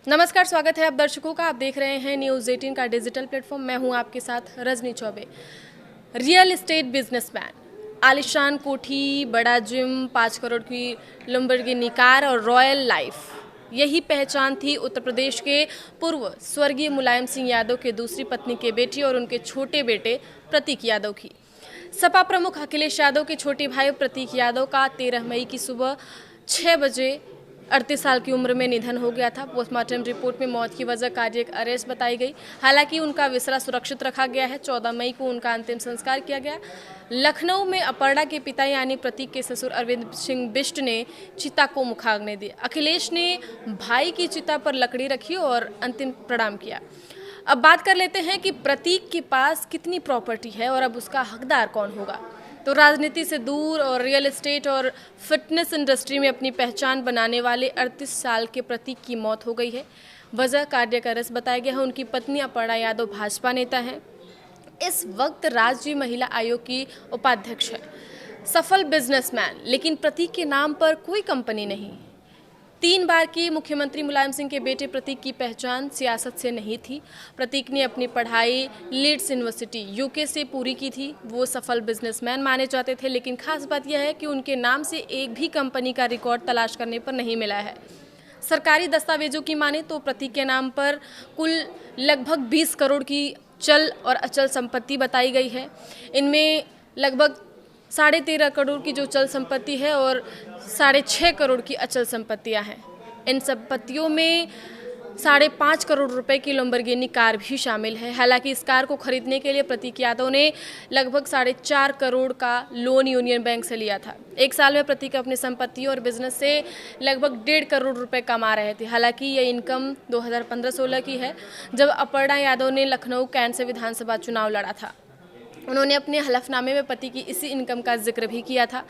नमस्कार, स्वागत है आप दर्शकों का। आप देख रहे हैं न्यूज़ 18 का डिजिटल प्लेटफॉर्म। मैं हूं आपके साथ Rajni Choubey. Real estate businessman, आलिशान कोठी, बड़ा जिम, 5 करोड़ की लंबोर्गिनी कार और रॉयल लाइफ, यही पहचान थी उत्तर प्रदेश के पूर्व स्वर्गीय मुलायम सिंह यादव के दूसरी पत्नी के बेटी और उनके छोटे बेटे प्रतीक यादव की। सपा प्रमुख अखिलेश यादव के छोटे भाई प्रतीक यादव का 13 मई की सुबह 6 बजे 38 साल की उम्र में निधन हो गया था। पोस्टमार्टम रिपोर्ट में मौत की वजह कार्डियक अरेस्ट बताई गई। हालांकि उनका विसरा सुरक्षित रखा गया है। 14 मई को उनका अंतिम संस्कार किया गया। लखनऊ में अपर्णा के पिता यानी प्रतीक के ससुर अरविंद सिंह बिष्ट ने चिता को मुखाग्नि दी। अखिलेश ने भाई की चिता पर लकड़ी रखी और अंतिम प्रणाम किया। अब बात कर लेते हैं कि प्रतीक के पास कितनी प्रॉपर्टी है और अब उसका हकदार कौन होगा। तो राजनीति से दूर और रियल एस्टेट और फिटनेस इंडस्ट्री में अपनी पहचान बनाने वाले 38 साल के प्रतीक की मौत हो गई है। वजह कार्डियक अरेस्ट बताया गया है। उनकी पत्नी अपर्णा यादव भाजपा नेता हैं। इस वक्त राज्य महिला आयोग की उपाध्यक्ष है। सफल बिजनेसमैन, लेकिन प्रतीक के नाम पर कोई कंपनी नहीं। 3 बार की मुख्यमंत्री मुलायम सिंह के बेटे प्रतीक की पहचान सियासत से नहीं थी। प्रतीक ने अपनी पढ़ाई लीड्स यूनिवर्सिटी यूके से पूरी की थी। वो सफल बिजनेसमैन माने जाते थे, लेकिन खास बात यह है कि उनके नाम से एक भी कंपनी का रिकॉर्ड तलाश करने पर नहीं मिला है। सरकारी दस्तावेजों की माने तो प्रतीक के नाम पर कुल लगभग 20 करोड़ की चल और अचल संपत्ति बताई गई है। इनमें लगभग 13.5 करोड़ की जो चल संपत्ति है और 6.5 करोड़ की अचल संपत्तियां हैं। इन संपत्तियों में 5.5 करोड़ रुपए की लंबोर्गिनी कार भी शामिल है। हालांकि इस कार को खरीदने के लिए प्रतीक यादव ने लगभग 4.5 करोड़ का लोन यूनियन बैंक से लिया था। 1 साल में प्रतीक अपनी संपत्ति और बिजनेस से लगभग 1.5 करोड़ रुपए कमा रहे थे। हालांकि ये इनकम 2015-16 की है, जब अपर्णा यादव ने लखनऊ कैंट से विधानसभा चुनाव लड़ा था। उन्होंने अपने हलफनामे में पति की इसी इनकम का जिक्र भी किया था।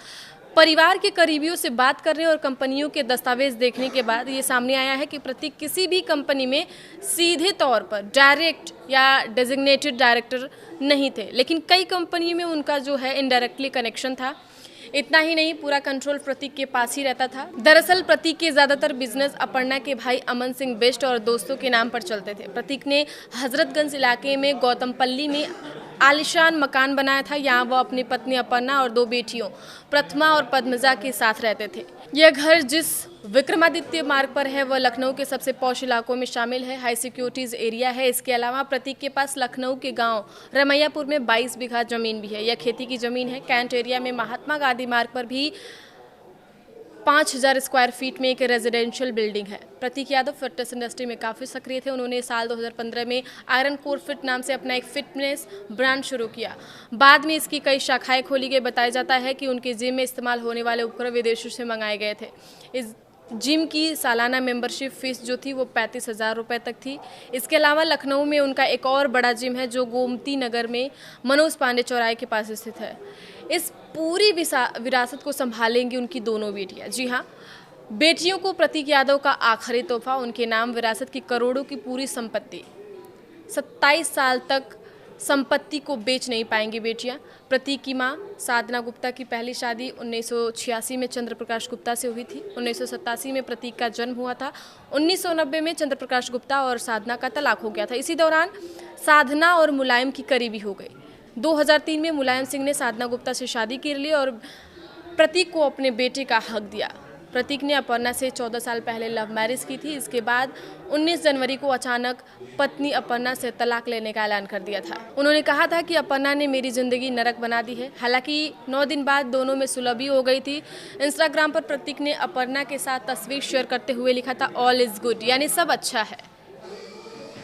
परिवार के करीबियों से बात करने और कंपनियों के दस्तावेज देखने के बाद ये सामने आया है कि प्रतीक किसी भी कंपनी में सीधे तौर पर डायरेक्ट या डेजिग्नेटेड डायरेक्टर नहीं थे, लेकिन कई कंपनियों में उनका जो है इनडायरेक्टली कनेक्शन था। इतना ही नहीं, पूरा कंट्रोल प्रतीक के पास ही रहता था। दरअसल प्रतीक के ज्यादातर बिजनेस अपर्णा के भाई अमन सिंह बिष्ट और दोस्तों के नाम पर चलते थे। प्रतीक ने हजरतगंज इलाके में गौतमपल्ली में आलिशान मकान बनाया था। यहाँ वो अपनी पत्नी अपर्णा और 2 बेटियों प्रथमा और पद्मजा के साथ रहते थे। यह घर जिस विक्रमादित्य मार्ग पर है वह लखनऊ के सबसे पॉश इलाकों में शामिल है। हाई सिक्योरिटीज एरिया है। इसके अलावा प्रतीक के पास लखनऊ के गांव रमैयापुर में 22 बीघा जमीन भी है। यह खेती की जमीन है। कैंट एरिया में महात्मा गांधी मार्ग पर भी 5000 स्क्वायर फीट में एक रेजिडेंशियल बिल्डिंग है। प्रतीक यादव फिटनेस इंडस्ट्री में काफ़ी सक्रिय थे। उन्होंने साल 2015 में आयरन कोर फिट नाम से अपना एक फिटनेस ब्रांड शुरू किया। बाद में इसकी कई शाखाएं खोली गई। बताया जाता है कि उनके जिम में इस्तेमाल होने वाले उपकरण विदेशों से मंगाए गए थे। इस जिम की सालाना मेंबरशिप फीस जो थी वो 35,000 रुपये तक थी। इसके अलावा लखनऊ में उनका एक और बड़ा जिम है जो गोमती नगर में मनोज पांडे चौराहे के पास स्थित है। इस पूरी विरासत को संभालेंगी उनकी दोनों बेटियां। जी हाँ, बेटियों को प्रतीक यादव का आखिरी तोहफा उनके नाम विरासत की करोड़ों की पूरी संपत्ति। 27 साल तक संपत्ति को बेच नहीं पाएंगी बेटियां। प्रतीक की मां साधना गुप्ता की पहली शादी 1986 में चंद्र प्रकाश गुप्ता से हुई थी। 1987 में प्रतीक का जन्म हुआ था। 1990 में चंद्र प्रकाश गुप्ता और साधना का तलाक हो गया था। इसी दौरान साधना और मुलायम की करीबी हो गई। 2003 में मुलायम सिंह ने साधना गुप्ता से शादी कर ली और प्रतीक को अपने बेटे का हक दिया। प्रतीक ने अपर्णा से 14 साल पहले लव मैरिज की थी। इसके बाद 19 जनवरी को अचानक पत्नी अपर्णा से तलाक लेने का ऐलान कर दिया था। उन्होंने कहा था कि अपर्णा ने मेरी जिंदगी नरक बना दी है। हालांकि 9 दिन बाद दोनों में सुलह भी हो गई थी। इंस्टाग्राम पर प्रतीक ने अपर्णा के साथ तस्वीर शेयर करते हुए लिखा था ऑल इज गुड, यानी सब अच्छा है।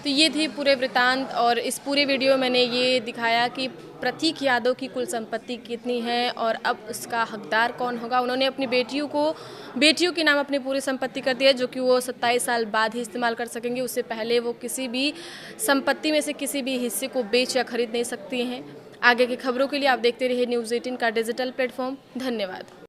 तो ये थी पूरे वृतांत और इस पूरे वीडियो मैंने ये दिखाया कि प्रतीक यादव की कुल संपत्ति कितनी है और अब उसका हकदार कौन होगा। उन्होंने अपनी बेटियों के नाम अपनी पूरी संपत्ति कर दी है, जो कि वो 27 साल बाद ही इस्तेमाल कर सकेंगे। उससे पहले वो किसी भी संपत्ति में से किसी भी हिस्से को बेच या खरीद नहीं सकती हैं। आगे की खबरों के लिए आप देखते रहिए न्यूज़ 18 का डिजिटल प्लेटफॉर्म। धन्यवाद।